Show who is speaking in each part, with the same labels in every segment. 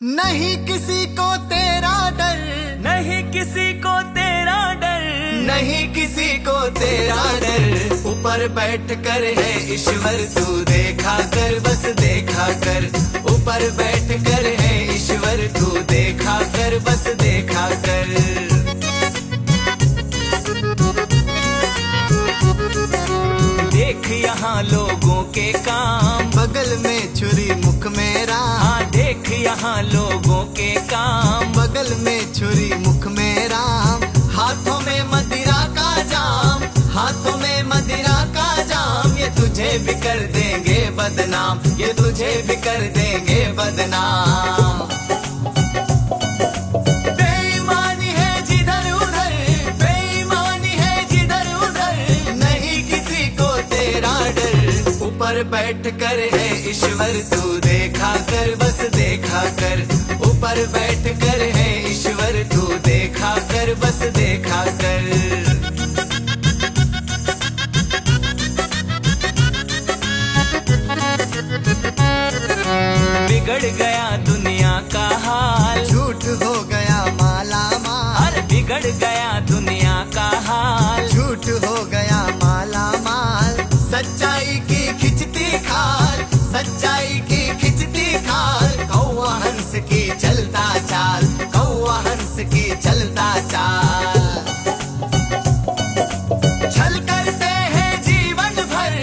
Speaker 1: नहीं किसी को तेरा डर,
Speaker 2: नहीं किसी को तेरा डर,
Speaker 1: नहीं किसी को तेरा डर। ऊपर बैठ कर है ईश्वर तू देखा कर, बस देखा कर। ऊपर बैठ कर है ईश्वर तू देखा कर, बस देखा कर।
Speaker 2: देख यहाँ लोगों के काम,
Speaker 1: बगल में छुरी मुख में राम।
Speaker 2: हाँ देख यहाँ लोगों के काम,
Speaker 1: बगल में छुरी मुख में राम। हाथों में मदिरा का जाम, हाथों में मदिरा का जाम। ये तुझे भी कर देंगे बदनाम, ये तुझे भी कर देंगे बदनाम। बेईमानी है जिधर उधर, बेईमानी है जिधर उधर। नहीं किसी को तेरा डर। ऊपर बैठ कर है ईश्वर तू देखा कर, बस देखा कर। ऊपर बैठ कर है ईश्वर तू देखा कर, बस देखा कर।
Speaker 2: बिगड़ गया दुनिया का हाल,
Speaker 1: झूठ हो गया माला माल।
Speaker 2: अरे बिगड़ गया दुनिया का हाल,
Speaker 1: झूठ हो गया माला माल। सच्चाई की खिंचती खाल, सच्चाई की खिंचती खाल। कौवा हंस की चलता चाल, कौवा हंस की चलता चाल। छल करते हैं जीवन भर,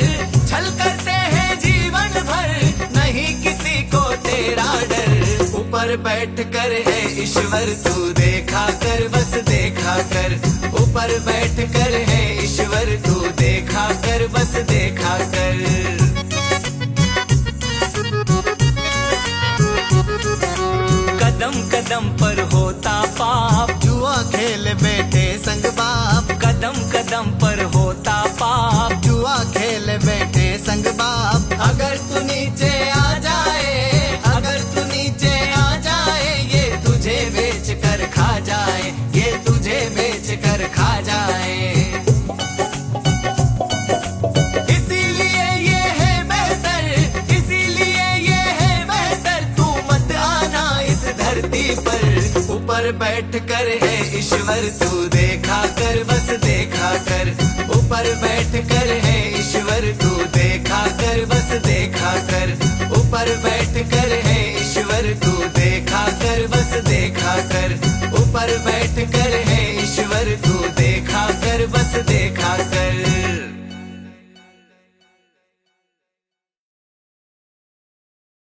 Speaker 1: छल करते हैं जीवन भर। नहीं किसी को तेरा डर। ऊपर बैठ कर है ईश्वर तू देखा कर, बस देखा कर। ऊपर बैठ कर है ईश्वर तू देखा कर, बस देखा कर।
Speaker 2: कदम कदम पर होता पाप,
Speaker 1: जुआ खेल बैठे संग बाप।
Speaker 2: कदम कदम पर होता पाप,
Speaker 1: जुआ खेल बैठे संग बाप। अगर तू नीचे आ जाए, अगर तू नीचे आ जाए। ये तुझे बेच कर खा जाए, ये तुझे बेच कर खा जाए। इसीलिए ये है बेहतर, इसीलिए ये है बेहतर। तू मत आना इस धरती पर। ऊपर बैठ कर है ईश्वर तू देखा कर, बस देखा कर। ऊपर बैठ कर है ईश्वर तू देखा कर, बस देखा कर। ऊपर बैठ कर है ईश्वर तू देखा कर, बस देखा कर। ऊपर बैठ कर है ईश्वर तू देखा कर, बस देखा कर।